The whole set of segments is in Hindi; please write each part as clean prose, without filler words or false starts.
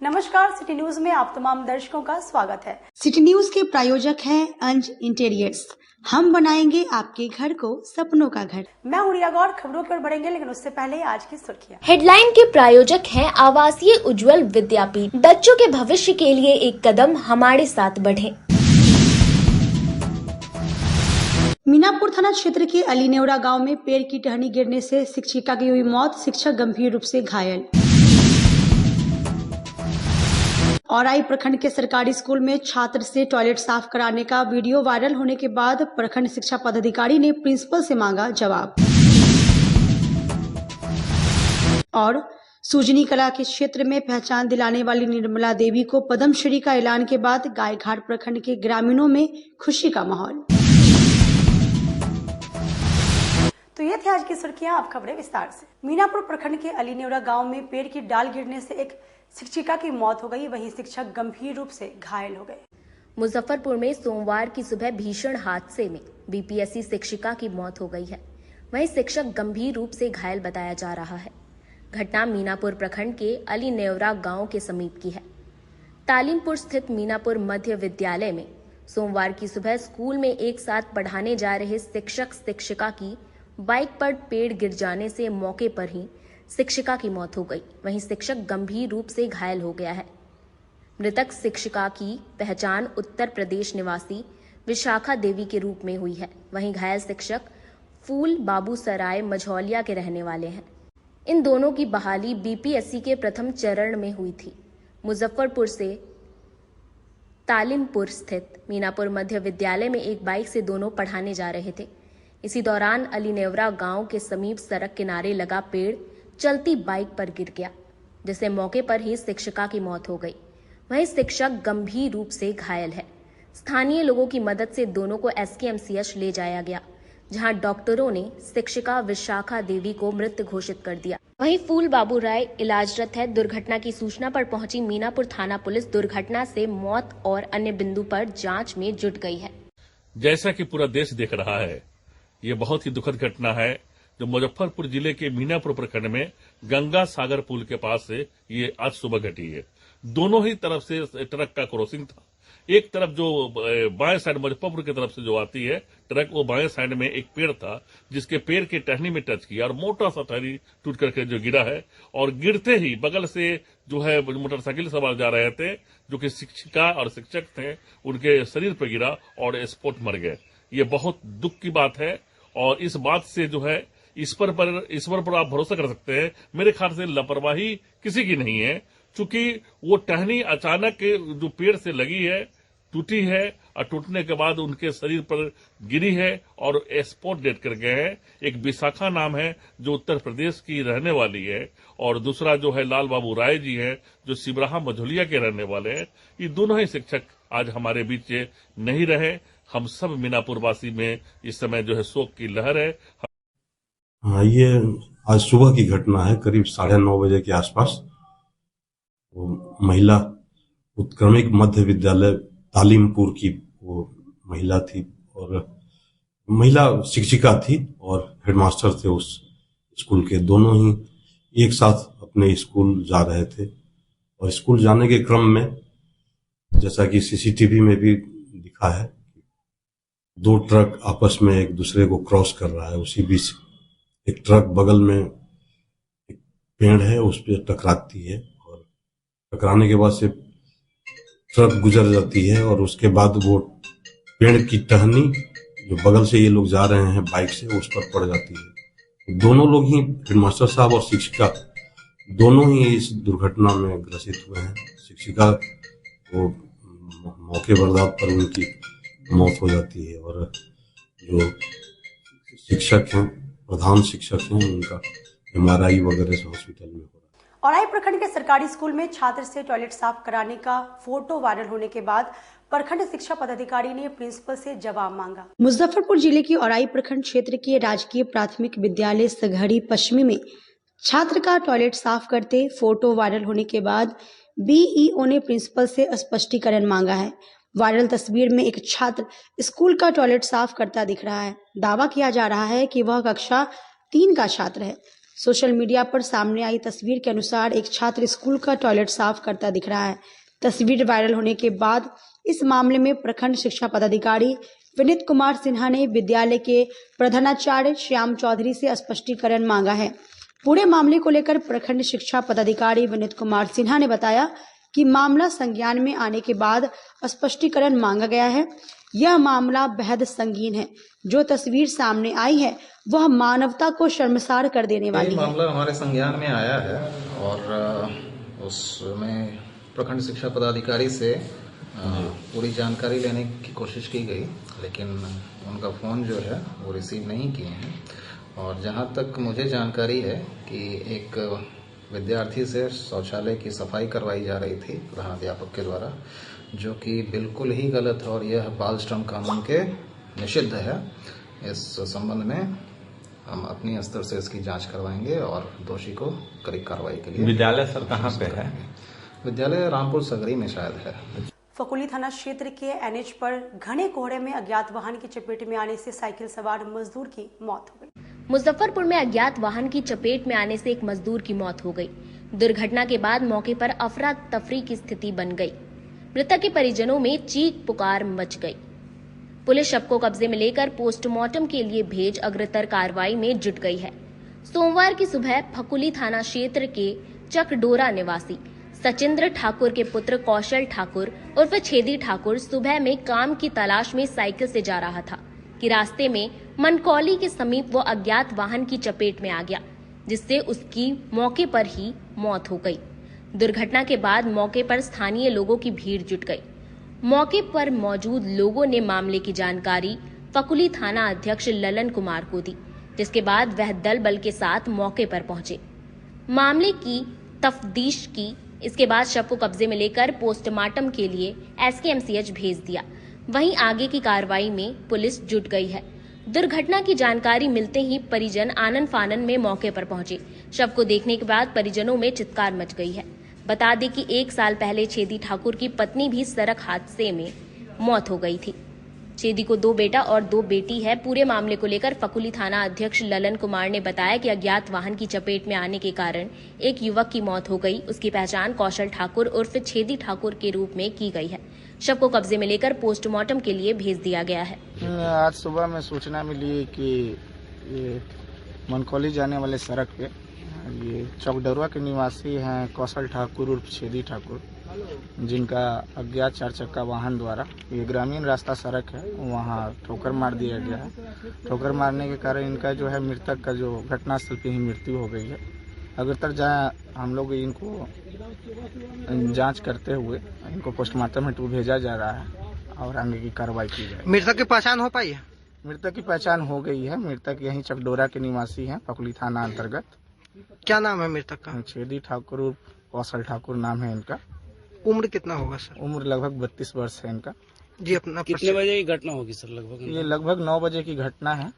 नमस्कार, सिटी न्यूज में आप तमाम दर्शकों का स्वागत है। सिटी न्यूज के प्रायोजक हैं अंज इंटीरियर्स। हम बनाएंगे आपके घर को सपनों का घर। मैं हूं रिया गौर। खबरों की ओर बढ़ेंगे, लेकिन उससे पहले आज की सुर्खियां। हेडलाइन के प्रायोजक हैं आवासीय उज्जवल विद्यापीठ। बच्चों के भविष्य के लिए एक कदम हमारे साथ बढ़े। मीनापुर थाना क्षेत्र के अली नेवरा गाँव में पेड़ की टहनी गिरने से शिक्षिका की हुई मौत, शिक्षक गंभीर रूप से घायल। औराई प्रखंड के सरकारी स्कूल में छात्र से टॉयलेट साफ कराने का वीडियो वायरल होने के बाद प्रखंड शिक्षा पदाधिकारी ने प्रिंसिपल से मांगा जवाब। और सुजनी कला के क्षेत्र में पहचान दिलाने वाली निर्मला देवी को पद्मश्री का ऐलान के बाद गायघाट प्रखंड के ग्रामीणों में खुशी का माहौल। तो ये थी आज की सुर्खियां। अब खबरें विस्तार से। मीनापुर प्रखंड के अली नेवरा गांव में पेड़ की डाल गिरने से एक शिक्षिका की मौत हो गई, वहीं शिक्षक गंभीर रूप से घायल हो गए। मुजफ्फरपुर में सोमवार की सुबह भीषण हादसे में बीपीएससी शिक्षिका की मौत हो गई है, वहीं शिक्षक गंभीर रूप से घायल बताया जा रहा है। घटना मीनापुर प्रखंड के अली नेवरा गांव के समीप की है। तालीमपुर स्थित मीनापुर मध्य विद्यालय में सोमवार की सुबह स्कूल में एक साथ पढ़ाने जा रहे शिक्षक शिक्षिका की बाइक पर पेड़ गिर जाने से मौके पर ही शिक्षिका की मौत हो गई, वहीं शिक्षक गंभीर रूप से घायल हो गया है। मृतक शिक्षिका की पहचान उत्तर प्रदेश निवासी विशाखा देवी के रूप में हुई है, वहीं घायल शिक्षक फूल बाबूसराय मझौलिया के रहने वाले हैं। इन दोनों की बहाली बीपीएससी के प्रथम चरण में हुई थी। मुजफ्फरपुर से तालीमपुर स्थित मीनापुर मध्य विद्यालय में एक बाइक से दोनों पढ़ाने जा रहे थे। इसी दौरान अली नेवरा गांव के समीप सड़क किनारे लगा पेड़ चलती बाइक पर गिर गया, जिससे मौके पर ही शिक्षिका की मौत हो गई। वहीं शिक्षक गंभीर रूप से घायल है। स्थानीय लोगों की मदद से दोनों को एसकेएमसीएच ले जाया गया, जहां डॉक्टरों ने शिक्षिका विशाखा देवी को मृत घोषित कर दिया। वहीं फूल बाबू राय इलाजरत है। दुर्घटना की सूचना पर पहुंची मीनापुर थाना पुलिस दुर्घटना से मौत और अन्य बिंदु पर जांच में जुट गई है। जैसा कि पूरा देश देख रहा है, ये बहुत ही दुखद घटना है जो मुजफ्फरपुर जिले के मीनापुर प्रखंड में गंगा सागर पुल के पास से ये आज सुबह घटी है। दोनों ही तरफ से ट्रक का क्रॉसिंग था। एक तरफ जो बाएं साइड मुजफ्फरपुर की तरफ से जो आती है ट्रक, वो बाएं साइड में एक पेड़ था जिसके पेड़ की टहनी में टच किया और मोटा सा टहनी टूट करके जो गिरा है, और गिरते ही बगल से जो है मोटरसाइकिल सवार जा रहे थे जो कि शिक्षिका और शिक्षक थे, उनके शरीर पर गिरा और स्पॉट मर गए। ये बहुत दुख की बात है और इस बात से जो है ईश्वर पर आप भरोसा कर सकते हैं। मेरे ख्याल से लापरवाही किसी की नहीं है, क्योंकि वो टहनी अचानक जो पेड़ से लगी है, टूटी है और टूटने के बाद उनके शरीर पर गिरी है और स्पॉट डेड कर गए हैं। एक विशाखा नाम है जो उत्तर प्रदेश की रहने वाली है, और दूसरा जो है लाल बाबू राय जी है जो सिबराहा मझौलिया के रहने वाले हैं। ये दोनों ही शिक्षक आज हमारे बीच नहीं रहे। हम सब मीनापुर वासी में इस समय जो है शोक की लहर है। हाँ, ये आज सुबह की घटना है। करीब 9:30 बजे के आसपास वो महिला उत्क्रमिक मध्य विद्यालय तालीमपुर की वो महिला थी, और महिला शिक्षिका थी और हेडमास्टर थे उस स्कूल के। दोनों ही एक साथ अपने स्कूल जा रहे थे, और स्कूल जाने के क्रम में जैसा कि सीसीटीवी में भी दिखा है, दो ट्रक आपस में एक दूसरे को क्रॉस कर रहा है। उसी बीच एक ट्रक बगल में एक पेड़ है, उस पर टकराती है, और टकराने के बाद से ट्रक गुजर जाती है, और उसके बाद वो पेड़ की टहनी जो बगल से ये लोग जा रहे हैं बाइक से, उस पर पड़ जाती है। दोनों लोग ही, हेडमास्टर साहब और शिक्षिका, दोनों ही इस दुर्घटना में ग्रसित हुए हैं। शिक्षिका को मौके पर पर उनकी मौत हो जाती है, और जो शिक्षक हैं, प्रधान शिक्षक हैं, उनका MRI वगैरह से हॉस्पिटल में हो रहा है। औराई प्रखंड के सरकारी स्कूल में छात्र से टॉयलेट साफ कराने का फोटो वायरल होने के बाद प्रखंड शिक्षा पदाधिकारी ने प्रिंसिपल से जवाब मांगा। मुजफ्फरपुर जिले के औराई प्रखंड क्षेत्र के राजकीय प्राथमिक विद्यालय सघड़ी पश्चिमी में छात्र का टॉयलेट साफ करते फोटो वायरल होने के बाद BEO ने प्रिंसिपल से स्पष्टीकरण मांगा है। वायरल तस्वीर में एक छात्र स्कूल का टॉयलेट साफ करता दिख रहा है। दावा किया जा रहा है कि वह कक्षा 3 का छात्र है। सोशल मीडिया पर सामने आई तस्वीर के अनुसार एक छात्र स्कूल का टॉयलेट साफ करता दिख रहा है। तस्वीर वायरल होने के बाद इस मामले में प्रखंड शिक्षा पदाधिकारी विनीत कुमार सिन्हा ने विद्यालय के प्रधानाचार्य श्याम चौधरी से स्पष्टीकरण मांगा है। पूरे मामले को लेकर प्रखंड शिक्षा पदाधिकारी विनीत कुमार सिन्हा ने बताया कि मामला संज्ञान में आने के बाद स्पष्टीकरण मांगा गया है। यह मामला बेहद संगीन है। जो तस्वीर सामने आई है वह मानवता को शर्मसार कर देने वाली है। मामला हमारे संज्ञान में आया है और उसमें प्रखंड शिक्षा पदाधिकारी से पूरी जानकारी लेने की कोशिश की गई, लेकिन उनका फ़ोन जो है वो रिसीव नहीं किए हैं। और जहां तक मुझे जानकारी है कि एक विद्यार्थी से शौचालय की सफाई करवाई जा रही थी प्रधानाध्यापक के द्वारा, जो कि बिल्कुल ही गलत है और यह बाल श्रम कानून के निषिद्ध है। इस संबंध में हम अपनी स्तर से इसकी जांच करवाएंगे और दोषी को कड़ी कार्रवाई के लिए। विद्यालय सर कहाँ पे है? विद्यालय रामपुर सगरी में शायद है। फकुली थाना क्षेत्र के एनएच पर घने कोहरे में अज्ञात वाहन की चपेट में आने से साइकिल सवार मजदूर की मौत हो गई। मुजफ्फरपुर में अज्ञात वाहन की चपेट में आने से एक मजदूर की मौत हो गई। दुर्घटना के बाद मौके पर अफरा तफरी की स्थिति बन गई। मृतक के परिजनों में चीख पुकार मच गई। पुलिस शव को कब्जे में लेकर पोस्टमार्टम के लिए भेज अग्रतर कार्रवाई में जुट गई है। सोमवार की सुबह फकुली थाना क्षेत्र के चकडोरा निवासी सचिंद्र ठाकुर के पुत्र कौशल ठाकुर उर्फ छेदी ठाकुर सुबह में काम की तलाश में साइकिल से जा रहा था कि रास्ते में मनकौली के समीप वो अज्ञात वाहन की चपेट में आ गया, जिससे उसकी मौके पर ही मौत हो गई। दुर्घटना के बाद मौके पर स्थानीय लोगों की भीड़ जुट गई। मौके पर मौजूद लोगों ने मामले की जानकारी फकुली थाना अध्यक्ष ललन कुमार को दी, जिसके बाद वह दल बल के साथ मौके पर पहुंचे, मामले की तफ्तीश की। इसके बाद शव को कब्जे में लेकर पोस्टमार्टम के लिए एसकेएमसीएच भेज दिया। वहीं आगे की कार्रवाई में पुलिस जुट गई है। दुर्घटना की जानकारी मिलते ही परिजन आनन फानन में मौके पर पहुंचे। शव को देखने के बाद परिजनों में चित्कार मच गई है। बता दें कि 1 साल पहले छेदी ठाकुर की पत्नी भी सड़क हादसे में मौत हो गई थी। छेदी को 2 बेटा और 2 बेटी है। पूरे मामले को लेकर फकुली थाना अध्यक्ष ललन कुमार ने बताया कि अज्ञात वाहन की चपेट में आने के कारण एक युवक की मौत हो गई। उसकी पहचान कौशल ठाकुर उर्फ छेदी ठाकुर के रूप में की गई है। शव को कब्जे में लेकर पोस्टमार्टम के लिए भेज दिया गया है। आज सुबह में सूचना मिली कि ये मनकौली जाने वाले सड़क पे ये चौकडरुआ के निवासी हैं कौशल ठाकुर उर्फ छेदी ठाकुर, जिनका अज्ञात 4 चक्का वाहन द्वारा, ये ग्रामीण रास्ता सड़क है, वहाँ ठोकर मार दिया गया है। ठोकर मारने के कारण इनका जो है मृतक का जो घटनास्थल पे ही मृत्यु हो गई है। अग्रतर हम लोग इनको जांच करते हुए इनको पोस्टमार्टम हेतु भेजा जा रहा है और आगे की कार्रवाई की जाए। मृतक की पहचान हो पाई है? मृतक की पहचान हो गई है। मृतक यहीं चकडोरा के निवासी हैं, फकुली थाना अंतर्गत। क्या नाम है मृतक का? छेदी ठाकुर उर्फ कौशल ठाकुर नाम है इनका। उम्र कितना होगा सर? उम्र लगभग 32 वर्ष है इनका। जी, अपना कितने बजे की घटना होगी सर? लगभग ये लगभग 9 बजे की घटना है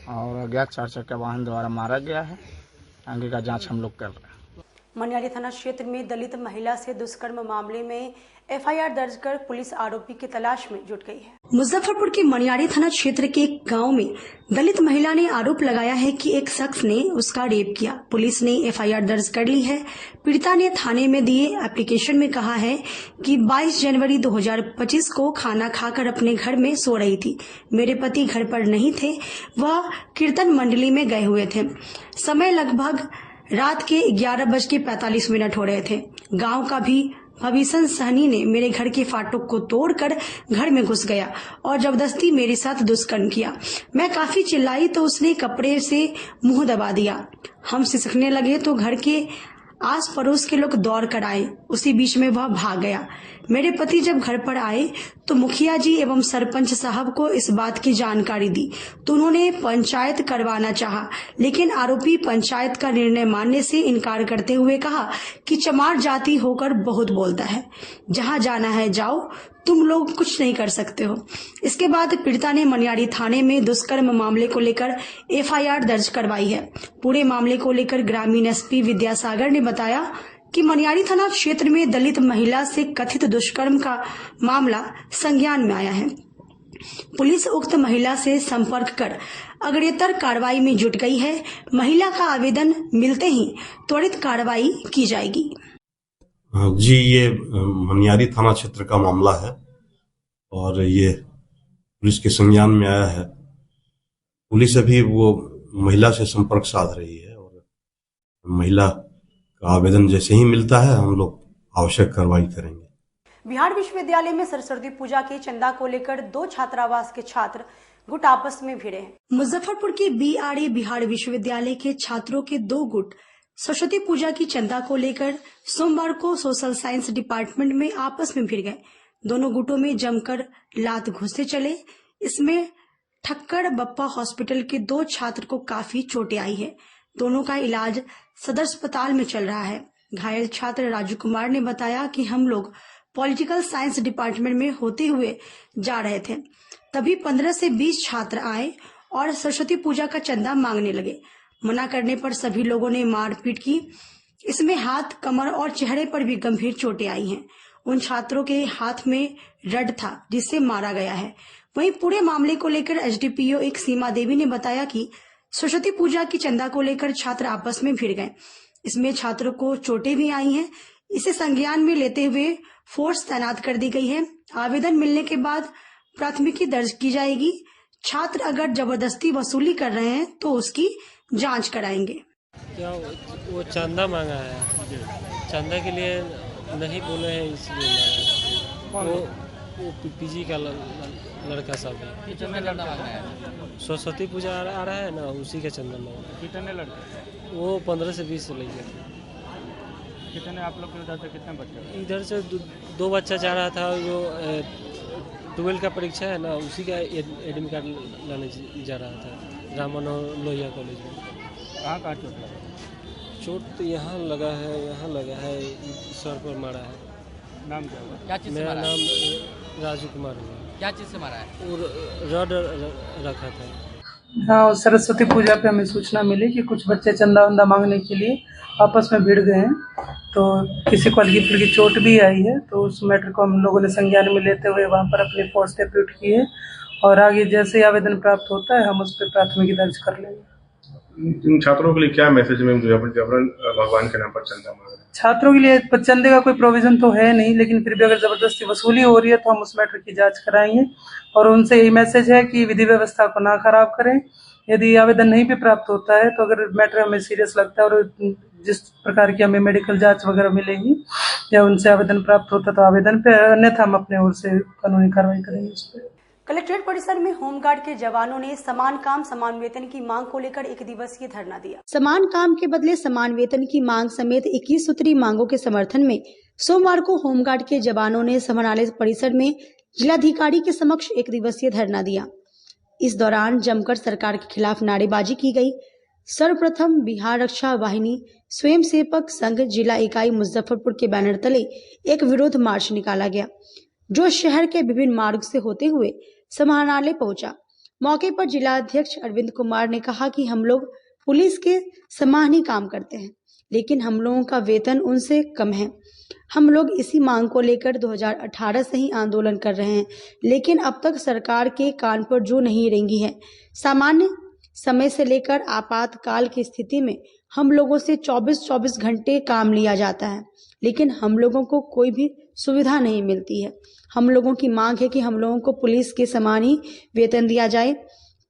और अज्ञात 4 चक्का वाहन द्वारा मारा गया है। आगे का जांच हम लोग कर रहे हैं। मनियारी थाना क्षेत्र में दलित महिला से दुष्कर्म मामले में एफआईआर दर्ज कर पुलिस आरोपी की तलाश में जुट गई है। मुजफ्फरपुर के मनियारी थाना क्षेत्र के एक गांव में दलित महिला ने आरोप लगाया है कि एक शख्स ने उसका रेप किया। पुलिस ने एफआईआर दर्ज कर ली है। पीड़िता ने थाने में दिए एप्लीकेशन में कहा है कि 22 जनवरी 2025 को खाना खाकर अपने घर में सो रही थी। मेरे पति घर पर नहीं थे, वह कीर्तन मंडली में गए हुए थे। समय लगभग रात के 11:45 हो रहे थे। गांव का भी भविष्य सहनी ने मेरे घर के फाटक को तोड़कर घर में घुस गया और जबरदस्ती मेरे साथ दुष्कर्म किया। मैं काफी चिल्लाई तो उसने कपड़े से मुंह दबा दिया। हम सिसकने लगे तो घर के आस पड़ोस के लोग दौड़ कर आए। उसी बीच में वह भाग गया। मेरे पति जब घर पर आए तो मुखिया जी एवं सरपंच साहब को इस बात की जानकारी दी तो उन्होंने पंचायत करवाना चाहा, लेकिन आरोपी पंचायत का निर्णय मानने से इनकार करते हुए कहा कि चमार जाति होकर बहुत बोलता है, जहां जाना है जाओ, तुम लोग कुछ नहीं कर सकते हो। इसके बाद पीड़िता ने मनियारी थाने में दुष्कर्म मामले को लेकर एफआईआर दर्ज करवाई है। पूरे मामले को लेकर ग्रामीण एसपी विद्यासागर ने बताया कि मनियारी थाना क्षेत्र में दलित महिला से कथित दुष्कर्म का मामला संज्ञान में आया है। पुलिस उक्त महिला से संपर्क कर अग्रेतर कार्रवाई में जुट गई है। महिला का आवेदन मिलते ही त्वरित कार्रवाई की जाएगी। जी, ये मनियारी थाना क्षेत्र का मामला है और ये पुलिस के संज्ञान में आया है। पुलिस अभी वो महिला से संपर्क साध रही है और महिला का आवेदन जैसे ही मिलता है हम लोग आवश्यक कार्रवाई करेंगे। बिहार विश्वविद्यालय में सरस्वती पूजा के चंदा को लेकर 2 छात्रावास के छात्र गुट आपस में भिड़े हैं। मुजफ्फरपुर के BRA बिहार विश्वविद्यालय के छात्रों के 2 गुट सरस्वती पूजा की चंदा को लेकर सोमवार को सोशल साइंस डिपार्टमेंट में आपस में भिड़ गए। दोनों गुटों में जमकर लात घुसते चले। इसमें ठक्कर बप्पा हॉस्पिटल के 2 छात्र को काफी चोटें आई है। दोनों का इलाज सदर अस्पताल में चल रहा है। घायल छात्र राजू कुमार ने बताया कि हम लोग पॉलिटिकल साइंस डिपार्टमेंट में होते हुए जा रहे थे, तभी 15 से 20 छात्र आए और सरस्वती पूजा का चंदा मांगने लगे। मना करने पर सभी लोगों ने मारपीट की। इसमें हाथ, कमर और चेहरे पर भी गंभीर चोटें आई हैं। उन छात्रों के हाथ में रड था जिससे मारा गया है। वहीं पूरे मामले को लेकर SDPO एक सीमा देवी ने बताया कि सरस्वती पूजा की चंदा को लेकर छात्र आपस में भिड़ गए। इसमें छात्रों को चोटें भी आई हैं। इसे संज्ञान में लेते हुए फोर्स तैनात कर दी गई है। आवेदन मिलने के बाद प्राथमिकी दर्ज की जाएगी। छात्र अगर जबरदस्ती वसूली कर रहे हैं तो उसकी जांच कराएंगे। क्या वो चंदा मांगा है? चंदा के लिए नहीं बोले हैं, इसलिए वो PG का लड़का सब है। कितने लड़का मांग रहा है? सरस्वती पूजा आ रहा है ना, उसी का चंदा मांगा। कितने लड़के? वो 15 से 20 से लेके। कितने आप लोग के उधर से कितने बच्चे? इधर से 2 बच्चा जा रहा था, जो 12 का परीक्षा है ना, उसी का एडमिट कार्ड लाने जा रहा था राम मनोहर लोहिया कॉलेज में। कहाँ चोट लगा? चोट तो यहाँ लगा है, सर पर मारा है। नाम क्या हुआ? क्या चीज़? मेरा नाम राजू कुमार हुआ। क्या चीज़ से मारा है? और रड रखा था। हाँ, सरस्वती पूजा पे हमें सूचना मिली कि कुछ बच्चे चंदा वंदा मांगने के लिए आपस में भिड़ गए हैं, तो किसी को हल्की फुल्की चोट भी आई है। तो उस मैटर को हम लोगों ने संज्ञान में लेते हुए वहाँ पर अपनी फोर्स डिप्यूट की है और आगे जैसे ही आवेदन प्राप्त होता है हम उस पर प्राथमिकी दर्ज कर लेंगे। इन छात्रों के लिए क्या मैसेज में भगवान के नाम पर चंदा मांग रहे हैं? छात्रों के लिए चंदे का कोई प्रोविजन तो है नहीं, लेकिन फिर भी अगर जबरदस्ती वसूली हो रही है तो हम उस मैटर की जांच कराएंगे और उनसे यही मैसेज है कि विधि व्यवस्था को ना खराब करें। यदि आवेदन नहीं भी प्राप्त होता है तो अगर मैटर हमें सीरियस लगता है और जिस प्रकार की हमें मेडिकल जांच वगैरह मिलेगी या उनसे आवेदन प्राप्त होता तो आवेदन पे, अन्यथा हम अपने ओर से कानूनी कार्रवाई करेंगे उस पर। कलेक्ट्रेट परिसर में होमगार्ड के जवानों ने समान काम समान वेतन की मांग को लेकर 1 दिवसीय धरना दिया। समान काम के बदले समान वेतन की मांग समेत 21 सूत्री मांगों के समर्थन में सोमवार को होमगार्ड के जवानों ने समाहरणालय परिसर में जिलाधिकारी के समक्ष 1 दिवसीय धरना दिया। इस दौरान जमकर सरकार के खिलाफ नारेबाजी की गई। सर्वप्रथम बिहार रक्षा वाहिनी स्वयंसेवक संघ जिला इकाई मुजफ्फरपुर के बैनर तले एक विरोध मार्च निकाला गया, जो शहर के विभिन्न मार्ग से होते हुए समाहरणालय पहुंचा। मौके पर जिला अध्यक्ष अरविंद कुमार ने कहा कि हम लोग पुलिस के समान ही काम करते हैं, लेकिन हम लोगों का वेतन उनसे कम है। हम लोग इसी मांग को लेकर 2018 से ही आंदोलन कर रहे हैं, लेकिन अब तक सरकार के कान पर जो नहीं रेंगी है। सामान्य समय से लेकर आपातकाल की स्थिति में हम लोगों से 24-24 घंटे काम लिया जाता है, लेकिन हम लोगों को कोई भी सुविधा नहीं मिलती है। हम लोगों की मांग है कि हम लोगों को पुलिस के समान ही वेतन दिया जाए,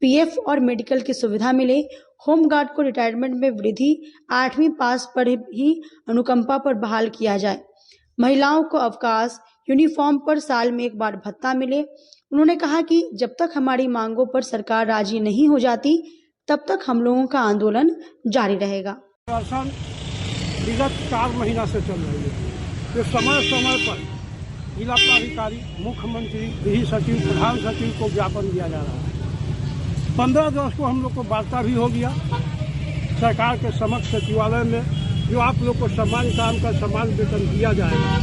PF और मेडिकल की सुविधा मिले, होमगार्ड को रिटायरमेंट में वृद्धि, 8वीं पास पर ही अनुकंपा पर बहाल किया जाए, महिलाओं को अवकाश, यूनिफॉर्म पर साल में 1 बार भत्ता मिले। उन्होंने कहा कि जब तक हमारी मांगों पर सरकार राजी नहीं हो जाती तब तक हम लोगों का आंदोलन जारी रहेगा। विगत 4 महीना से चल रही है, जो समय समय पर जिला प्राधिकारी, मुख्यमंत्री, गृह सचिव, प्रधान सचिव को ज्ञापन दिया जा रहा है। 15 अगस्त को हम लोग को वार्ता भी हो गया सरकार के समक्ष सचिवालय में, जो आप लोग को समान काम का समान वेतन दिया जाएगा।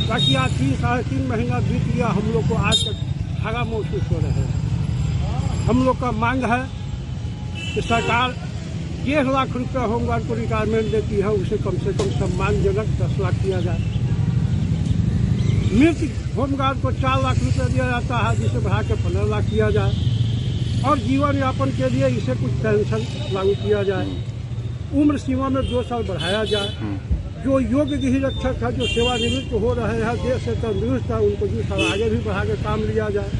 बाकी आज 3-3.5 महीना बीत गया, हम लोग को आज तक धागा महसूस हो रहे हैं। हम लोग का मांग है कि सरकार 1.5 लाख रुपया होमगार्ड को रिटायरमेंट देती है, उसे कम से कम सम्मानजनक 10 लाख किया जाए। मृत होमगार्ड को 4 लाख रुपया दिया जाता है, जिसे बढ़ा के 15 लाख किया जाए और जीवन यापन के लिए इसे कुछ पेंशन लागू किया जाए। उम्र सीमा में 2 साल बढ़ाया जाए। जो योग्य गृह रक्षक है, जो सेवानिवृत्त हो रहे हैं, देश से तंदुरुस्त है, उनको 2 साल आगे भी बढ़ा के काम लिया जाए।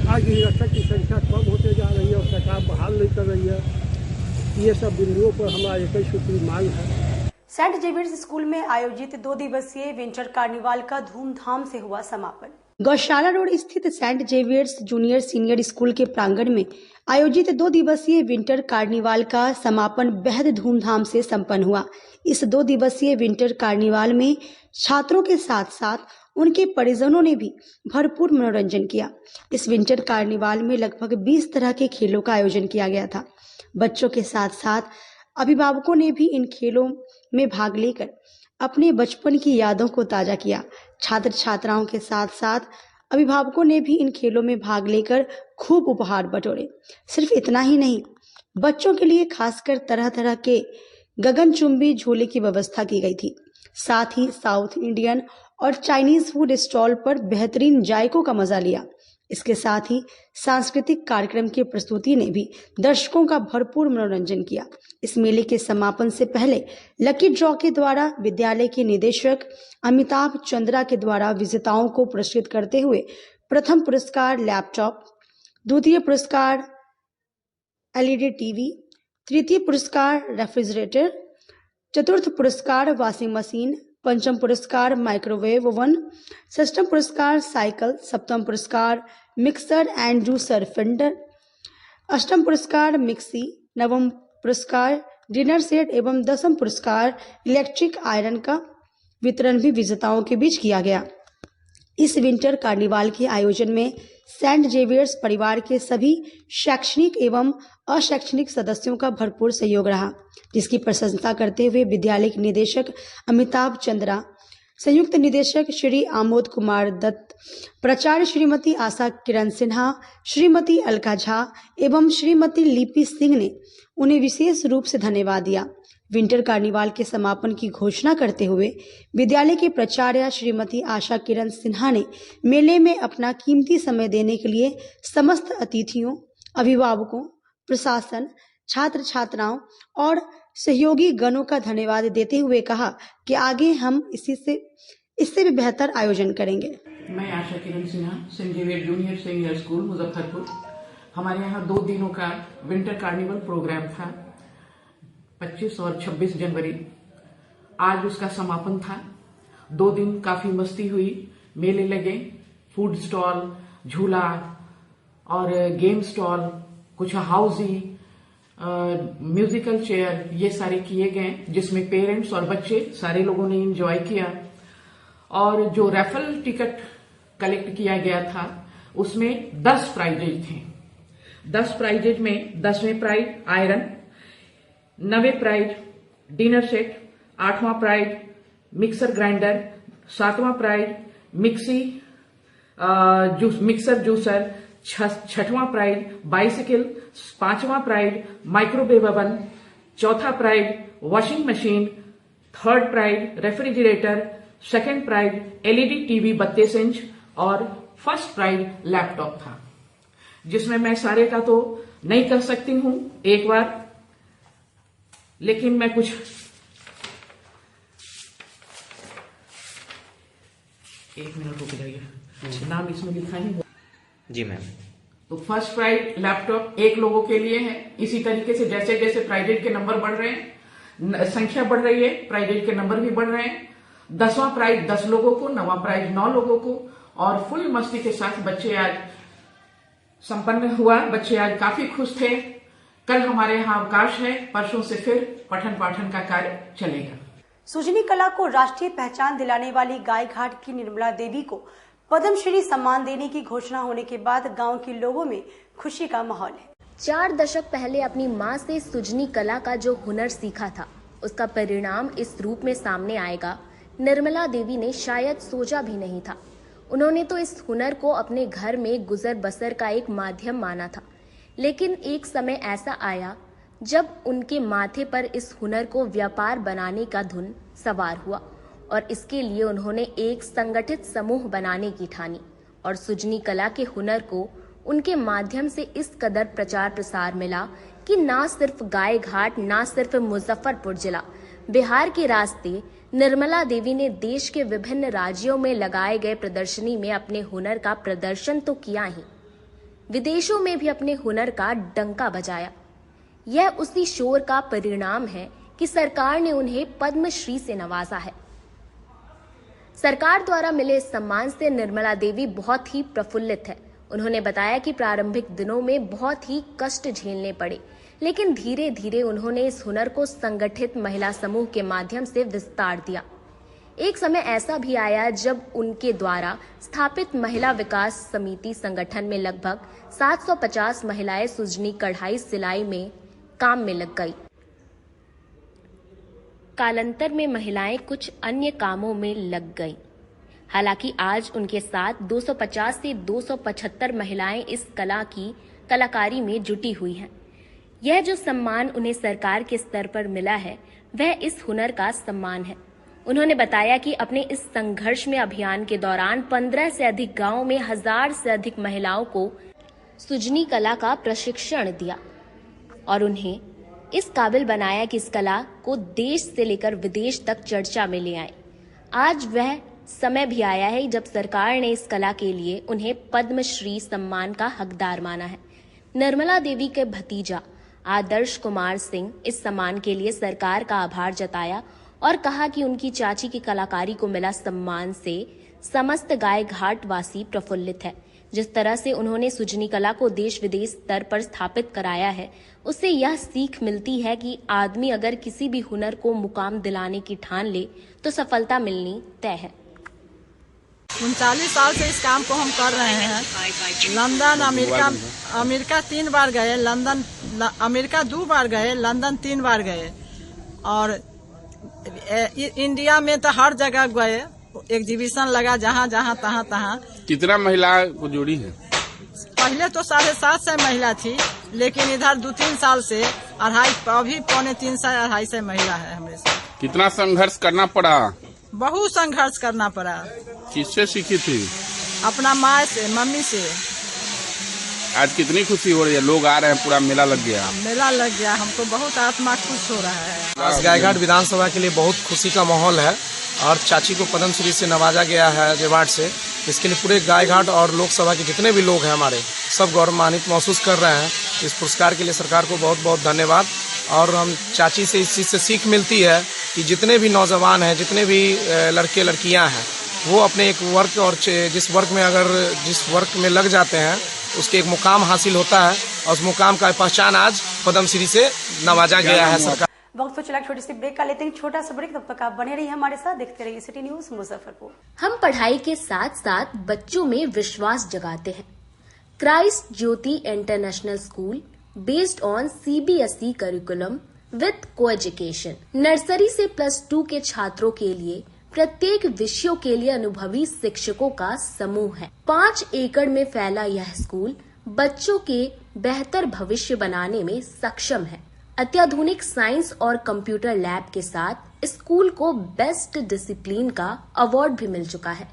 आज गृह रक्षक की संख्या कम होते जा रही है और सरकार बहाल नहीं कर रही है। ये सब बिंदुओं पर हमारा एक ही सूत्री मांग है। सेंट जेवियर्स स्कूल में आयोजित 2 दिवसीय विंटर कार्निवाल का धूमधाम से हुआ समापन। गौशाला रोड स्थित Saint Xavier's Junior senior School के प्रांगण में आयोजित 2 दिवसीय विंटर कार्निवाल का समापन बेहद धूमधाम से संपन्न हुआ। इस 2 दिवसीय विंटर कार्निवाल में छात्रों के साथ साथ उनके परिजनों ने भी भरपूर मनोरंजन किया। इस विंटर कार्निवाल में लगभग 20 तरह के खेलों का आयोजन किया गया था। बच्चों के साथ साथ अभिभावकों ने भी इन खेलों में भाग लेकर अपने बचपन की यादों को ताजा किया। छात्र छात्राओं के साथ साथ अभिभावकों ने भी इन खेलों में भाग लेकर खूब उपहार बटोरे। सिर्फ इतना ही नहीं, बच्चों के लिए खासकर तरह तरह के गगनचुंबी झूले की व्यवस्था की गई थी। साथ ही साउथ इंडियन और चाइनीज फूड स्टॉल पर बेहतरीन जायकों का मजा लिया। इसके साथ ही सांस्कृतिक कार्यक्रम की प्रस्तुति ने भी दर्शकों का भरपूर मनोरंजन किया। इस मेले के समापन से पहले लकी ड्रॉ के द्वारा विद्यालय के निदेशक अमिताभ चंद्रा के द्वारा विजेताओं को पुरस्कृत करते हुए प्रथम पुरस्कार लैपटॉप, द्वितीय पुरस्कार एलईडी टीवी, तृतीय पुरस्कार रेफ्रिजरेटर, चतुर्थ पुरस्कार वॉशिंग मशीन, पंचम पुरस्कार माइक्रोवेव ओवन, षष्ठम पुरस्कार साइकिल, सप्तम पुरस्कार मिक्सर एंड जूसर फिल्टर, अष्टम पुरस्कार मिक्सी, नवम पुरस्कार डिनर सेट एवं 10वां पुरस्कार इलेक्ट्रिक आयरन का वितरण भी विजेताओं के बीच किया गया। इस विंटर कार्निवाल के आयोजन में सेंट जेवियर्स परिवार के सभी शैक्षणिक एवं अशैक्षणिक सदस्यों का भरपूर सहयोग रहा, जिसकी प्रशंसा करते हुए विद्यालय के निदेशक अमिताभ चंद्रा, संयुक्त निदेशक श्री आमोद कुमार दत्त, प्राचार्य श्रीमती आशा किरण सिन्हा, श्रीमती अलका झा एवं श्रीमती लिपि सिंह ने उन्हें विशेष रूप से धन्यवाद दिया। विंटर कार्निवाल के समापन की घोषणा करते हुए विद्यालय के प्राचार्य श्रीमती आशा किरण सिन्हा ने मेले में अपना कीमती समय देने के लिए समस्त अतिथियों, अभिभावकों, प्रशासन, छात्र छात्राओं और सहयोगी गणों का धन्यवाद देते हुए कहा कि आगे हम इससे भी बेहतर आयोजन करेंगे। मैं Asha Kiran Sinha, saint Xavier junior senior school Muzaffarpur. हमारे यहाँ 2 दिनों का विंटर कार्निवल प्रोग्राम था, 25 और 26 जनवरी। आज उसका समापन था। 2 दिन काफी मस्ती हुई, मेले लगे, फूड स्टॉल, झूला और गेम स्टॉल, कुछ हाउसी, म्यूजिकल चेयर, ये सारे किए गए, जिसमें पेरेंट्स और बच्चे सारे लोगों ने एंजॉय किया। और जो रैफल टिकट कलेक्ट किया गया था उसमें 10 प्राइजेज थे। 10 प्राइजेज में 10वें प्राइज आयरन, 9वें प्राइज डिनर सेट, 8वां प्राइज मिक्सर ग्राइंडर, 7वां प्राइज मिक्सी मिक्सर जूसर, 6वां प्राइज बाइसिकल, 5वां प्राइज माइक्रोवेव ओवन, 4था prize washing machine, 3rd prize refrigerator, 2nd prize LED TV 32 inch और 1st प्राइज लैपटॉप था, जिसमें मैं सारे का तो नहीं कर सकती हूं एक बार, लेकिन मैं कुछ एक मिनट रुक जाइए, नाम इसमें लिखा ही जी मैम। तो 1st प्राइज लैपटॉप 1 लोगों के लिए है। इसी तरीके से जैसे जैसे प्राइजेज के नंबर बढ़ रहे हैं, संख्या बढ़ रही है, प्राइजेज के नंबर भी बढ़ रहे हैं। 10वां प्राइज 10 लोगों को, 9वां प्राइज 9 लोगों को, और फुल मस्ती के साथ बच्चे आज संपन्न हुआ। बच्चे आज काफी खुश थे। कल हमारे यहाँ अवकाश है, परसों से फिर पठन पाठन का कार्य चलेगा। सुजनी कला को राष्ट्रीय पहचान दिलाने वाली गायघाट की निर्मला देवी को पद्मश्री सम्मान देने की घोषणा होने के बाद गांव के लोगों में खुशी का माहौल है। 4 दशक पहले अपनी मां से सुजनी कला का जो हुनर सीखा था, उसका परिणाम इस रूप में सामने आएगा, निर्मला देवी ने शायद सोचा भी नहीं था। उन्होंने तो इस हुनर को अपने घर में गुजर बसर का एक माध्यम माना था, लेकिन एक समय ऐसा आया जब उनके माथे पर इस हुनर को व्यापार बनाने का धुन सवार हुआ और इसके लिए उन्होंने एक संगठित समूह बनाने की ठानी और सुजनी कला के हुनर को उनके माध्यम से इस कदर प्रचार प्रसार मिला कि ना सिर्फ गाय घाट, ना सिर्फ मुजफ्फरपुर जिला, बिहार के रास्ते निर्मला देवी ने देश के विभिन्न राज्यों में लगाए गए प्रदर्शनी में अपने हुनर का प्रदर्शन तो किया ही, विदेशों में भी अपने हुनर का डंका बजाया। यह उसी शोर का परिणाम है कि सरकार ने उन्हें पद्मश्री से नवाजा है। सरकार द्वारा मिले इस सम्मान से निर्मला देवी बहुत ही प्रफुल्लित है। उन्होंने बताया कि प्रारंभिक दिनों में बहुत ही कष्ट झेलने पड़े, लेकिन धीरे धीरे उन्होंने इस हुनर को संगठित महिला समूह के माध्यम से विस्तार दिया। एक समय ऐसा भी आया जब उनके द्वारा स्थापित महिला विकास समिति संगठन में लगभग 750 महिलाएं सुजनी कढ़ाई सिलाई में काम में लग गई। कालांतर में महिलाएं कुछ अन्य कामों में लग गईं। हालांकि आज उनके साथ 250 से 275 महिलाएं इस कलाकारी में जुटी हुई हैं। यह जो सम्मान उन्हें सरकार के स्तर पर मिला है, वह इस हुनर का सम्मान है। उन्होंने बताया कि अपने इस संघर्ष में अभियान के दौरान 15 से अधिक गांवों में 1000 से अधिक महिलाओं को सुजनी कला का प्रशिक्षण दिया और उन्हें इस काबिल बनाया कि इस कला को देश से लेकर विदेश तक चर्चा में ले आए। आज वह समय भी आया है जब सरकार ने इस कला के लिए उन्हें पद्मश्री सम्मान का हकदार माना है। निर्मला देवी के भतीजा आदर्श कुमार सिंह इस सम्मान के लिए सरकार का आभार जताया और कहा कि उनकी चाची की कलाकारी को मिला सम्मान से समस्त गाय घाट वासी प्रफुल्लित है। जिस तरह से उन्होंने सुजनी कला को देश विदेश स्तर पर स्थापित कराया है, उससे यह सीख मिलती है कि आदमी अगर किसी भी हुनर को मुकाम दिलाने की ठान ले तो सफलता मिलनी तय है। 39 साल से इस काम को हम कर रहे हैं। लंदन, अमेरिका 3 बार गए, अमेरिका 2 बार गए, लंदन 3 बार गए और इंडिया में तो हर जगह गए। एग्जीबिशन लगा जहाँ तहाँ। कितना महिला को जोड़ी है? पहले तो 750 महिला थी, लेकिन इधर 2-3 साल से अभी 2.5 महिला है हमारे साथ। कितना संघर्ष करना पड़ा? बहुत संघर्ष करना पड़ा। किससे सीखी थी? अपना माँ से, मम्मी से। आज कितनी खुशी हो रही है? लोग आ रहे हैं, पूरा मेला लग गया। मेला लग गया, हमको बहुत आत्मा खुश हो रहा है। आज गायघाट विधानसभा के लिए बहुत खुशी का माहौल है और चाची को पद्मश्री से नवाजा गया है जेवार्ड से। इसके लिए पूरे गायघाट और लोकसभा के जितने भी लोग हैं हमारे, सब गौरवान्वित महसूस कर रहे हैं। इस पुरस्कार के लिए सरकार को बहुत बहुत धन्यवाद। और हम चाची से इस चीज़ से सीख मिलती है कि जितने भी नौजवान हैं, जितने भी लड़के लड़कियां हैं, वो अपने एक वर्क और जिस वर्क में लग जाते हैं उसके एक मुकाम हासिल होता है और उस मुकाम का पहचान आज पद्मश्री से नवाजा गया है सरकार। वक्त तो चला, छोटी सी ब्रेक का लेते हैं, छोटा सा ब्रेक। तब तक आप बने रहिए हमारे साथ, देखते रहिए सिटी न्यूज मुजफ्फरपुर। हम पढ़ाई के साथ साथ बच्चों में विश्वास जगाते हैं। Christ Jyoti international school based on CBSE curriculum with coeducation, nursery से +2 के छात्रों के लिए प्रत्येक विषयों के लिए अनुभवी शिक्षकों का समूह है। 5 एकड़ में फैला यह स्कूल बच्चों के बेहतर भविष्य बनाने में सक्षम है। अत्याधुनिक साइंस और कंप्यूटर लैब के साथ स्कूल को बेस्ट डिसिप्लिन का अवार्ड भी मिल चुका है।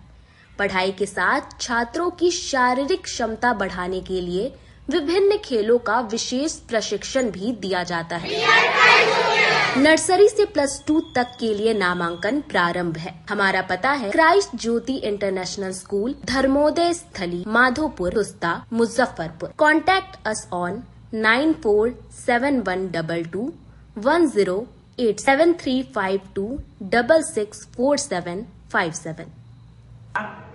पढ़ाई के साथ छात्रों की शारीरिक क्षमता बढ़ाने के लिए विभिन्न खेलों का विशेष प्रशिक्षण भी दिया जाता है। नर्सरी से +2 तक के लिए नामांकन प्रारंभ है। हमारा पता है Christ Jyoti international school, Dharmodaya Sthali, Madhopur, Tusta, Muzaffarpur. Contact us on 9472108735264757।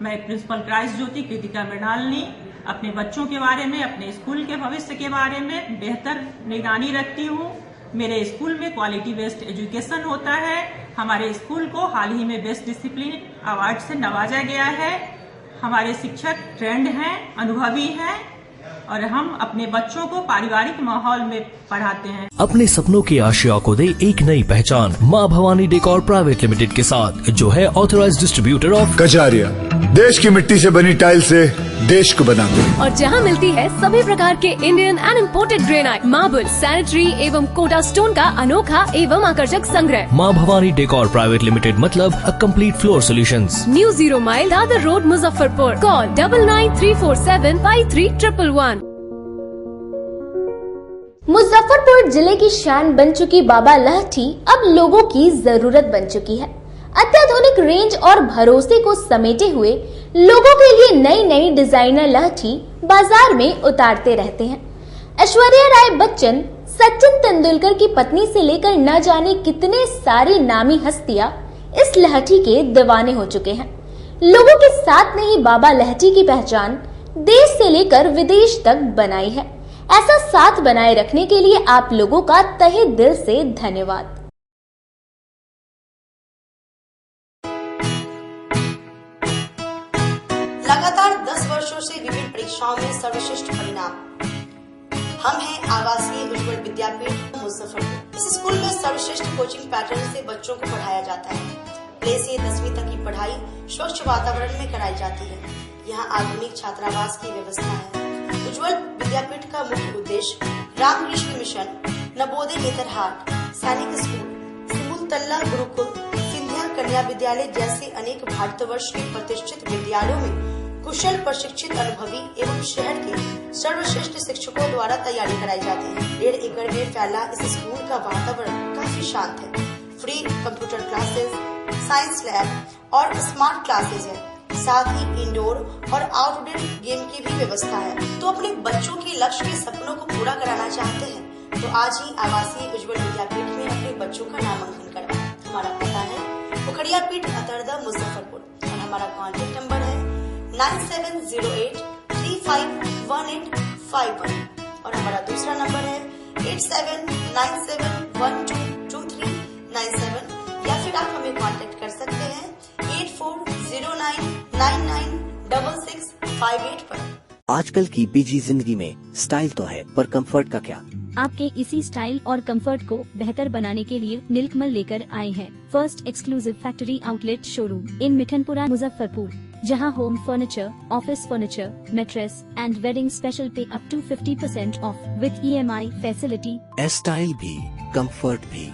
मैं प्रिंसिपल क्राइस्ट ज्योति कृतिका मृणालिनी अपने बच्चों के बारे में, अपने स्कूल के भविष्य के बारे में बेहतर निगरानी रखती हूँ। मेरे स्कूल में क्वालिटी बेस्ड एजुकेशन होता है। हमारे स्कूल को हाल ही में बेस्ट डिसिप्लिन अवार्ड से नवाजा गया है। हमारे शिक्षक ट्रेंड हैं, अनुभवी हैं और हम अपने बच्चों को पारिवारिक माहौल में पढ़ाते हैं। अपने सपनों की आशिया को दे एक नई पहचान माँ भवानी डेकोर प्राइवेट लिमिटेड के साथ, जो है ऑथराइज्ड डिस्ट्रीब्यूटर ऑफ कजारिया, देश की मिट्टी से बनी टाइल से देश को बनाते हैं। और जहां मिलती है सभी प्रकार के Indian and imported granite, marble, sanitary एवं कोटा स्टोन का अनोखा एवं आकर्षक संग्रह। माँ भवानी डेकोर प्राइवेट लिमिटेड, मतलब a complete floor solutions. New 0 mile Dadar road, Muzaffarpur. Call 9934753111। Muzaffarpur जिले की शान बन चुकी बाबा लहठी अब लोगों की जरूरत बन चुकी है। अत्याधुनिक रेंज और भरोसे को समेटे हुए लोगों के लिए नई नई डिजाइनर लहठी बाजार में उतारते रहते हैं। ऐश्वर्या राय बच्चन, सचिन तेंदुलकर की पत्नी से लेकर न जाने कितने सारी नामी हस्तियां इस लहठी के दीवाने हो चुके हैं। लोगों के साथ ने ही बाबा लहठी की पहचान देश से लेकर विदेश तक बनाई है। ऐसा साथ बनाए रखने के लिए आप लोगों का तहे दिल से धन्यवाद। लगातार 10 वर्षों से विभिन्न परीक्षाओं में सर्वश्रेष्ठ परिणाम। हम हैं आवासीय उज्ज्वल विद्यापीठ मुजफ्फरपुर। इस स्कूल में सर्वश्रेष्ठ कोचिंग पैटर्न से बच्चों को पढ़ाया जाता है। प्ले से 10वीं तक की पढ़ाई स्वच्छ वातावरण में कराई जाती है। यहाँ आधुनिक छात्रावास की व्यवस्था है। उज्ज्वल विद्यापीठ का मुख्य उद्देश्य रामकृष्ण मिशन, नवोदय नेतरहाट, सैनिक स्कूल, सिमुलतल्ला गुरुकुल, सिंधिया कन्या विद्यालय जैसे अनेक भारतवर्ष के प्रतिष्ठित विद्यालयों में कुशल प्रशिक्षित अनुभवी एवं शहर के सर्वश्रेष्ठ शिक्षकों द्वारा तैयारी कराई जाती है। 1.5 एकड़ में फैला इस स्कूल का वातावरण काफी शांत है। Free computer classes, science lab और स्मार्ट क्लासेस है। साथ ही इंडोर और आउटडोर गेम की भी व्यवस्था है। तो अपने बच्चों के लक्ष्य के सपनों को पूरा कराना चाहते हैं तो आज ही आवासीय उज्ज्वल विद्यापीठ में अपने बच्चों का नामांकन करवाएं। हमारा पता है पोखरिया पीठ, अतरदा, मुजफ्फरपुर और हमारा कॉन्टेक्ट नंबर है 9708 351851 और हमारा दूसरा नंबर है 8797122397 या फिर आप हमें कांटेक्ट कर सकते हैं 8409996658 पर। आजकल की बिजी जिंदगी में स्टाइल तो है पर कंफर्ट का क्या? आपके इसी स्टाइल और कंफर्ट को बेहतर बनाने के लिए नीलकमल लेकर आए हैं first exclusive factory outlet showroom in Mithanpura Muzaffarpur, जहां home furniture, office furniture, mattress and wedding special पे up to 50% off with EMI facility. Style भी कंफर्ट भी।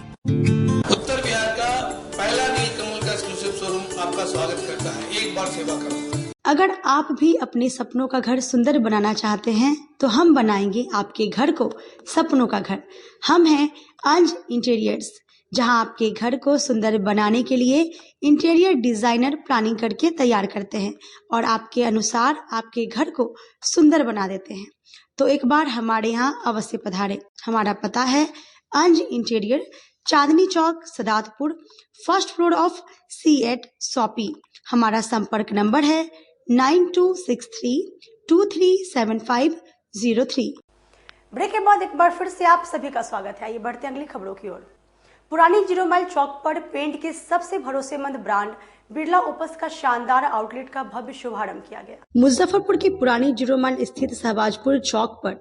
उत्तर बिहार का पहला नीलकमल का एक्सक्लूसिव शोरूम आपका स्वागत करता है। एक बार सेवा करो। अगर आप भी अपने सपनों का घर सुंदर बनाना चाहते हैं तो हम बनाएंगे आपके घर को सपनों का घर। हम हैं अंज इंटीरियर्स, जहां आपके घर को सुंदर बनाने के लिए इंटीरियर डिजाइनर प्लानिंग करके तैयार करते हैं और आपके अनुसार आपके घर को सुंदर बना देते हैं। तो एक बार हमारे यहाँ अवश्य पधारें। हमारा पता है Anj interior, Chandni Chowk, Sadatpur, first floor of C8 shoppe. हमारा संपर्क नंबर है 9263237503। ब्रेक के बाद एक बार फिर से आप सभी का स्वागत है। आइए बढ़ते हैं अगली खबरों की ओर। पुरानी 0 माइल चौक पर पेंट के सबसे भरोसेमंद ब्रांड बिरला ओपस का शानदार आउटलेट का भव्य शुभारंभ किया गया। मुजफ्फरपुर की पुरानी 0 माइल स्थित शहबाजपुर चौक पर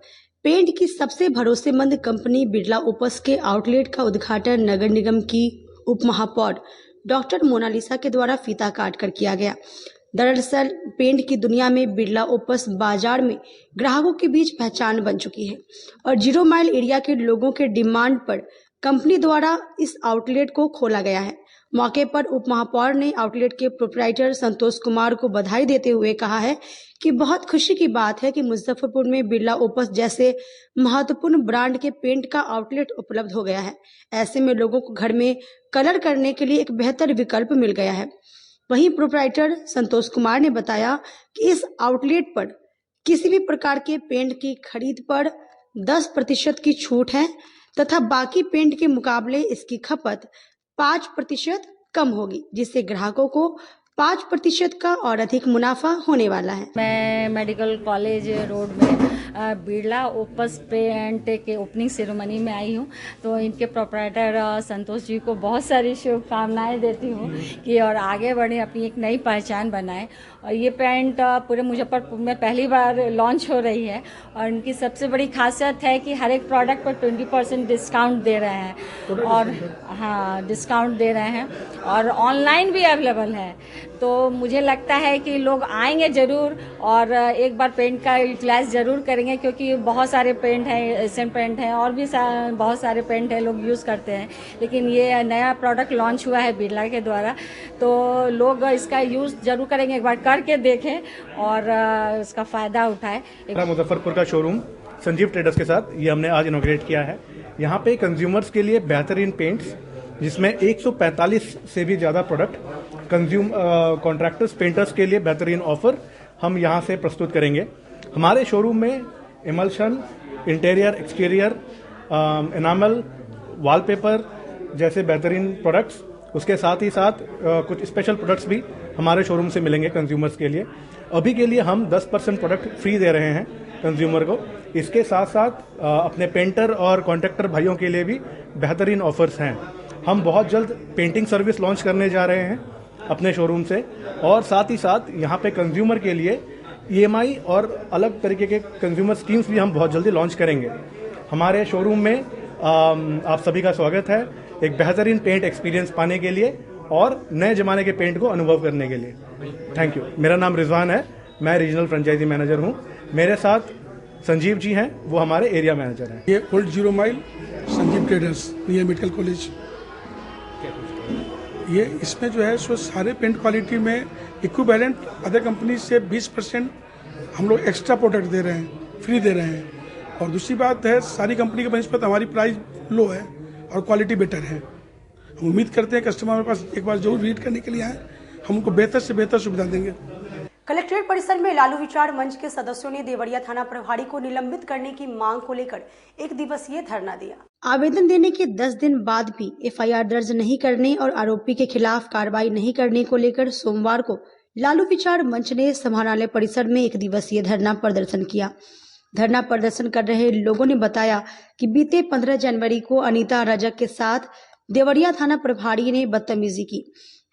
पेंट की सबसे भरोसेमंद कंपनी बिरला ओपस के आउटलेट का उद्घाटन नगर निगम की उप महापौर डॉक्टर मोनालिसा के द्वारा फीता काट कर किया गया। दरअसल पेंट की दुनिया में बिरला ओपस बाजार में ग्राहकों के बीच पहचान बन चुकी है और 0 माइल एरिया के लोगों के डिमांड पर कंपनी द्वारा इस आउटलेट को खोला गया है। मौके पर उप महापौर ने आउटलेट के प्रोप्राइटर संतोष कुमार को बधाई देते हुए कहा है कि बहुत खुशी की बात है कि मुजफ्फरपुर में बिरला ओपस जैसे महत्वपूर्ण ब्रांड के पेंट का आउटलेट उपलब्ध हो गया है। ऐसे में लोगों को घर में कलर करने के लिए एक बेहतर विकल्प मिल गया है। वहीं प्रोप्राइटर संतोष कुमार ने बताया कि इस आउटलेट पर किसी भी प्रकार के पेंट की खरीद पर 10% की छूट है तथा बाकी पेंट के मुकाबले इसकी खपत 5% कम होगी, जिससे ग्राहकों को 5% का और अधिक मुनाफा होने वाला है। मैं मेडिकल कॉलेज रोड में बिरला ओपस पेंट के ओपनिंग सेरेमनी में आई हूँ, तो इनके प्रोप्राइटर संतोष जी को बहुत सारी शुभकामनाएं देती हूँ कि और आगे बढ़े, अपनी एक नई पहचान बनाएं। और ये पेंट पूरे मुजफ्फरपुर में पहली बार लॉन्च हो रही है और इनकी सबसे बड़ी खासियत है कि हर एक प्रोडक्ट पर 20% डिस्काउंट दे रहे हैं और हाँ डिस्काउंट दे रहे हैं और ऑनलाइन भी अवेलेबल है। तो मुझे लगता है कि लोग आएंगे ज़रूर और एक बार पेंट का यूटिलाइज ज़रूर करेंगे, क्योंकि बहुत सारे पेंट हैं, एशियन पेंट हैं और भी बहुत सारे पेंट हैं लोग यूज़ करते हैं, लेकिन ये नया प्रोडक्ट लॉन्च हुआ है बिरला के द्वारा, तो लोग इसका यूज़ ज़रूर करेंगे, एक बार करके देखें और इसका फ़ायदा उठाएं। मुजफ्फरपुर का शोरूम संजीव ट्रेडर्स के साथ ये हमने आज इनॉग्रेट किया है। यहाँ पे कंज्यूमर्स के लिए बेहतरीन पेंट्स, जिसमें 145 से भी ज़्यादा प्रोडक्ट, कॉन्ट्रैक्टर्स पेंटर्स के लिए बेहतरीन ऑफर हम यहाँ से प्रस्तुत करेंगे। हमारे शोरूम में emulsion, interior, exterior, enamel, wallpaper जैसे बेहतरीन प्रोडक्ट्स, उसके साथ ही साथ कुछ स्पेशल प्रोडक्ट्स भी हमारे शोरूम से मिलेंगे कंज्यूमर्स के लिए। अभी के लिए हम 10% प्रोडक्ट फ्री दे रहे हैं कंज्यूमर को। इसके साथ साथ अपने पेंटर और कॉन्ट्रैक्टर भाइयों के लिए भी बेहतरीन ऑफर्स हैं। हम बहुत जल्द पेंटिंग सर्विस लॉन्च करने जा रहे हैं अपने शोरूम से, और साथ ही साथ यहाँ पे कंज्यूमर के लिए EMI और अलग तरीके के कंज्यूमर स्कीम्स भी हम बहुत जल्दी लॉन्च करेंगे। हमारे शोरूम में आप सभी का स्वागत है, एक बेहतरीन पेंट एक्सपीरियंस पाने के लिए और नए जमाने के पेंट को अनुभव करने के लिए। Thank you. मेरा नाम रिजवान है, मैं रीजनल फ्रेंचाइजी मैनेजर हूँ। मेरे साथ संजीव जी हैं, वो हमारे एरिया मैनेजर हैं। ये old 0 mile Sanjeev traders near medical college, ये इसमें जो है सो सारे पेंट क्वालिटी में इक्विवेलेंट अदर कंपनी से 20% हम लोग एक्स्ट्रा प्रोडक्ट दे रहे हैं, फ्री दे रहे हैं। और दूसरी बात है, सारी कंपनी के बनस्पत हमारी प्राइस लो है और क्वालिटी बेटर है। हम उम्मीद करते हैं कस्टमर हमारे पास एक बार जरूर विजिट करने के लिए आए, हम उनको बेहतर से बेहतर सुविधा देंगे। कलेक्ट्रेट परिसर में लालू विचार मंच के सदस्यों ने देवरिया थाना प्रभारी को निलंबित करने की मांग को लेकर 1 दिवसीय धरना दिया। आवेदन देने के 10 दिन बाद भी FIR दर्ज नहीं करने और आरोपी के खिलाफ कार्रवाई नहीं करने को लेकर सोमवार को लालू विचार मंच ने समाहरणालय परिसर में 1 दिवसीय धरना प्रदर्शन किया। धरना प्रदर्शन कर रहे लोगों ने बताया कि बीते 15 जनवरी को अनीता रजक के साथ देवरिया थाना प्रभारी ने बदतमीजी की,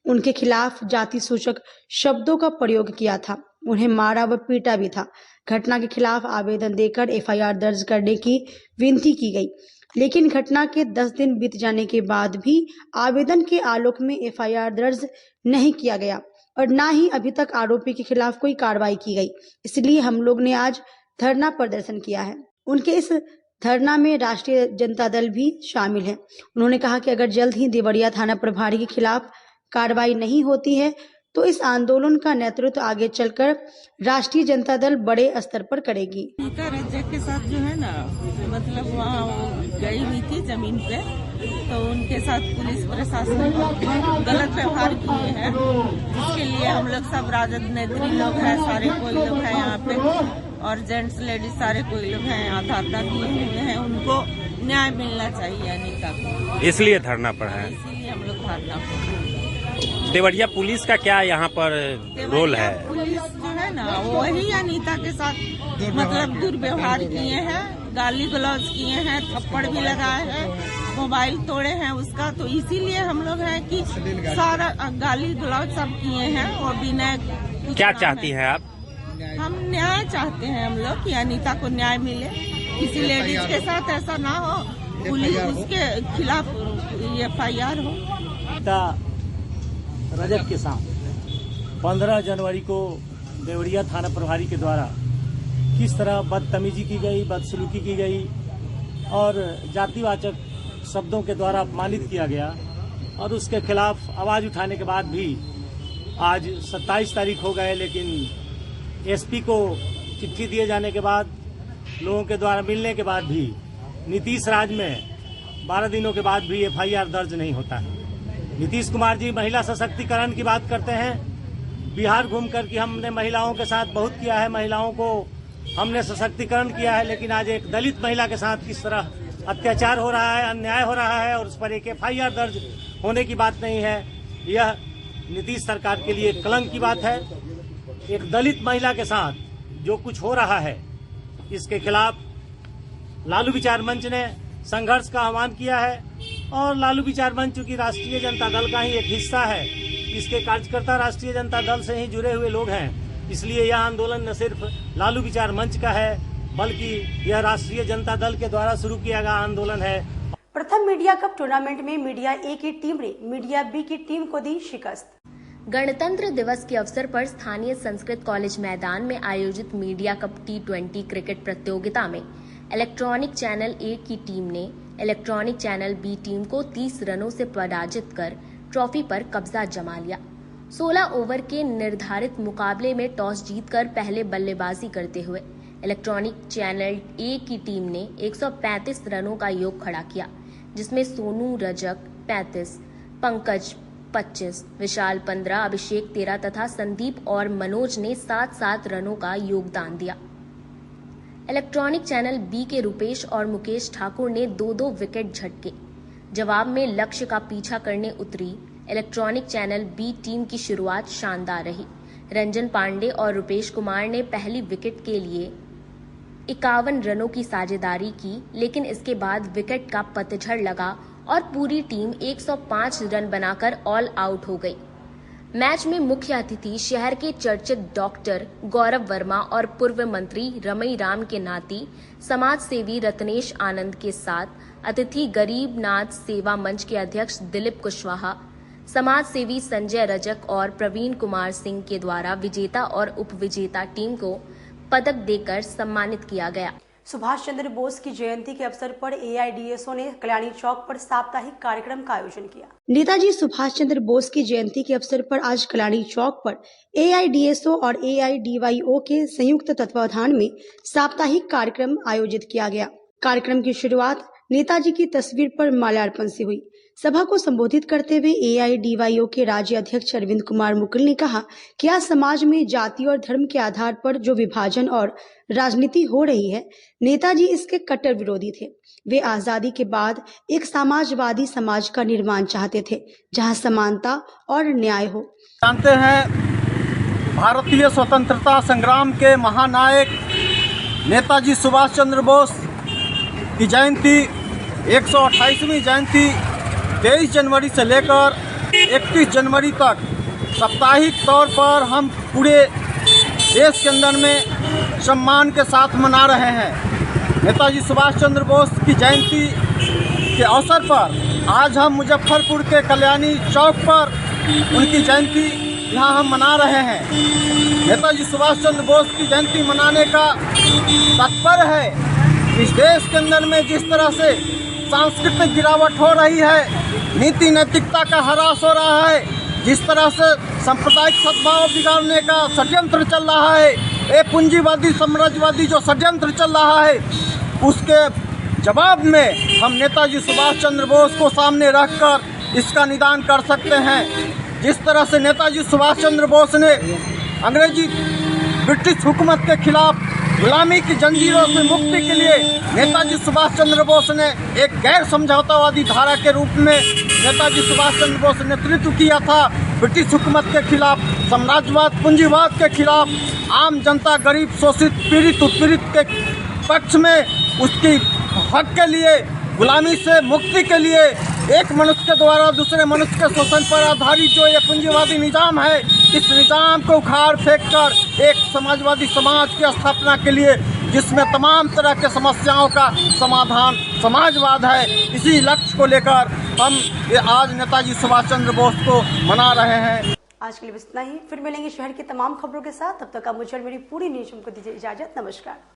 उनके खिलाफ जाति सूचक शब्दों का प्रयोग किया था, उन्हें मारा व पीटा भी था। घटना के खिलाफ आवेदन देकर FIR दर्ज करने की विनती की गई, लेकिन घटना के 10 दिन बीत जाने के बाद भी आवेदन के आलोक में FIR दर्ज नहीं किया गया और न ही अभी तक आरोपी के खिलाफ कोई कार्रवाई की गई। इसलिए हम लोग ने आज धरना प्रदर्शन किया है। उनके इस धरना में राष्ट्रीय जनता दल भी शामिल है। उन्होंने कहा कि अगर जल्द ही देवरिया थाना प्रभारी के खिलाफ कार्रवाई नहीं होती है तो इस आंदोलन का नेतृत्व आगे चलकर राष्ट्रीय जनता दल बड़े स्तर पर करेगी। अनीता रजक के साथ जो है ना, मतलब वहाँ वो गई हुई थी जमीन पे, तो उनके साथ पुलिस प्रशासन गलत व्यवहार किए हैं, जिसके लिए हम लोग सब राजद नेत्री लोग हैं, सारे कोई लोग हैं यहाँ पे, और जेंट्स लेडीज सारे कोई लोग हैं यहाँ धरना दिए हुए हैं। उनको न्याय मिलना चाहिए अनीता को, इसलिए धरना पर है। इसलिए हम लोग धरना पर। देवरिया पुलिस का क्या यहाँ पर रोल है? पुलिस जो है ना, वही अनीता के साथ मतलब दुर्व्यवहार किए हैं, गाली गलौज किए हैं, थप्पड़ भी लगाए हैं, मोबाइल तोड़े हैं उसका। तो इसीलिए हम लोग हैं कि सारा गाली गलौज सब किए हैं और बिना क्या चाहती हैं आप? हम न्याय चाहते हैं हम लोग कि अनीता को न्याय मिले, किसी लेडीज के साथ ऐसा ना हो, पुलिस उसके खिलाफ FIR हो। रजक के साथ 15 जनवरी को देवरिया थाना प्रभारी के द्वारा किस तरह बदतमीजी की गई, बदसलूकी की गई और जातिवाचक शब्दों के द्वारा अपमानित किया गया, और उसके खिलाफ आवाज उठाने के बाद भी आज 27 तारीख हो गए, लेकिन SP को चिट्ठी दिए जाने के बाद, लोगों के द्वारा मिलने के बाद भी, नीतीश राज में 12 दिनों के बाद भी FIR दर्ज नहीं होता है। नीतीश कुमार जी महिला सशक्तिकरण की बात करते हैं, बिहार घूम कर कि हमने महिलाओं के साथ बहुत किया है, महिलाओं को हमने सशक्तिकरण किया है, लेकिन आज एक दलित महिला के साथ किस तरह अत्याचार हो रहा है, अन्याय हो रहा है और उस पर एक FIR दर्ज होने की बात नहीं है। यह नीतीश सरकार के लिए कलंक की बात है। एक दलित महिला के साथ जो कुछ हो रहा है, इसके खिलाफ लालू विचार मंच ने संघर्ष का आह्वान किया है, और लालू विचार मंच चूंकि राष्ट्रीय जनता दल का ही एक हिस्सा है, इसके कार्यकर्ता राष्ट्रीय जनता दल से ही जुड़े हुए लोग हैं, इसलिए यह आंदोलन न सिर्फ लालू विचार मंच का है, बल्कि यह राष्ट्रीय जनता दल के द्वारा शुरू किया गया आंदोलन है। प्रथम मीडिया कप टूर्नामेंट में मीडिया A की टीम ने मीडिया B की टीम को दी शिकस्त। गणतंत्र दिवस के अवसर पर स्थानीय संस्कृत कॉलेज मैदान में आयोजित मीडिया कप T20 क्रिकेट प्रतियोगिता में इलेक्ट्रॉनिक चैनल ए की टीम ने इलेक्ट्रॉनिक चैनल बी टीम को 30 रनों से पराजित कर ट्रॉफी पर कब्जा जमा लिया। 16 ओवर के निर्धारित मुकाबले में टॉस जीतकर पहले बल्लेबाजी करते हुए इलेक्ट्रॉनिक चैनल ए की टीम ने 135 रनों का योग खड़ा किया, जिसमें सोनू रजक 35, पंकज 25, विशाल 15, अभिषेक 13 तथा संदीप और मनोज ने 7-7 रनों का योगदान दिया। इलेक्ट्रॉनिक चैनल बी के रुपेश और मुकेश ठाकुर ने 2-2 विकेट झटके। जवाब में लक्ष्य का पीछा करने उतरी इलेक्ट्रॉनिक चैनल बी टीम की शुरुआत शानदार रही। रंजन पांडे और रुपेश कुमार ने पहली विकेट के लिए 51 रनों की साझेदारी की, लेकिन इसके बाद विकेट का पतझड़ लगा और पूरी टीम 105 रन बनाकर ऑल आउट हो गई। मैच में मुख्य अतिथि शहर के चर्चित डॉक्टर गौरव वर्मा और पूर्व मंत्री रमई राम के नाती समाज सेवी रत्नेश आनंद के साथ अतिथि गरीब नाथ सेवा मंच के अध्यक्ष दिलीप कुशवाहा, समाज सेवी संजय रजक और प्रवीण कुमार सिंह के द्वारा विजेता और उपविजेता टीम को पदक देकर सम्मानित किया गया। सुभाष चंद्र बोस की जयंती के अवसर पर AIDSO ने कल्याणी चौक पर साप्ताहिक कार्यक्रम का आयोजन किया। नेताजी सुभाष चंद्र बोस की जयंती के अवसर पर आज कल्याणी चौक पर AIDSO और AIDYO के संयुक्त तत्वावधान में साप्ताहिक कार्यक्रम आयोजित किया गया। कार्यक्रम की शुरुआत नेताजी की तस्वीर पर माल्यार्पण से हुई। सभा को संबोधित करते हुए AIDYO के राज्य अध्यक्ष अरविंद कुमार मुकुल ने कहा कि आज समाज में जाति और धर्म के आधार पर जो विभाजन और राजनीति हो रही है, नेताजी इसके कट्टर विरोधी थे। वे आजादी के बाद एक समाजवादी समाज का निर्माण चाहते थे, जहां समानता और न्याय हो। जानते हैं, भारतीय स्वतंत्रता संग्राम के महानायक नेताजी सुभाष चंद्र बोस की जयंती 128वीं जयंती 23 जनवरी से लेकर 31 जनवरी तक साप्ताहिक तौर पर हम पूरे देश के अंदर में सम्मान के साथ मना रहे हैं। नेताजी सुभाष चंद्र बोस की जयंती के अवसर पर आज हम मुजफ्फरपुर के कल्याणी चौक पर उनकी जयंती यहाँ हम मना रहे हैं। नेताजी सुभाष चंद्र बोस की जयंती मनाने का तात्पर्य है इस देश के अंदर में जिस तरह से सांस्कृतिक गिरावट हो रही है, नीति नैतिकता का ह्रास हो रहा है, जिस तरह से सांप्रदायिक सद्भाव बिगाड़ने का षड्यंत्र चल रहा है, एक पूंजीवादी साम्राज्यवादी जो षड्यंत्र चल रहा है, उसके जवाब में हम नेताजी सुभाष चंद्र बोस को सामने रखकर इसका निदान कर सकते हैं। जिस तरह से नेताजी सुभाष चंद्र बोस ने अंग्रेजी ब्रिटिश हुकूमत के खिलाफ गुलामी की जंजीरों से मुक्ति के लिए नेताजी सुभाष चंद्र बोस ने एक गैर समझौतावादी धारा के रूप में नेताजी सुभाष चंद्र बोस ने नेतृत्व किया था। ब्रिटिश हुकूमत के खिलाफ, साम्राज्यवाद, पूंजीवाद के खिलाफ, आम जनता, गरीब, शोषित, पीड़ित, उत्पीड़ित के पक्ष में उसकी हक के लिए, गुलामी से मुक्ति के लिए, एक मनुष्य के द्वारा दूसरे मनुष्य के शोषण पर आधारित जो ये पूंजीवादी निजाम है, इस निजाम को उखाड़ फेंक कर एक समाजवादी समाज की स्थापना के लिए, जिसमें तमाम तरह के समस्याओं का समाधान समाजवाद है, इसी लक्ष्य को लेकर हम आज नेताजी सुभाष चंद्र बोस को मना रहे हैं। आज के लिए बस इतना ही। फिर मिलेंगे शहर की तमाम खबरों के साथ। तब तक आप मुझे और मेरी पूरी न्यूज़ को दीजिए इजाजत। नमस्कार।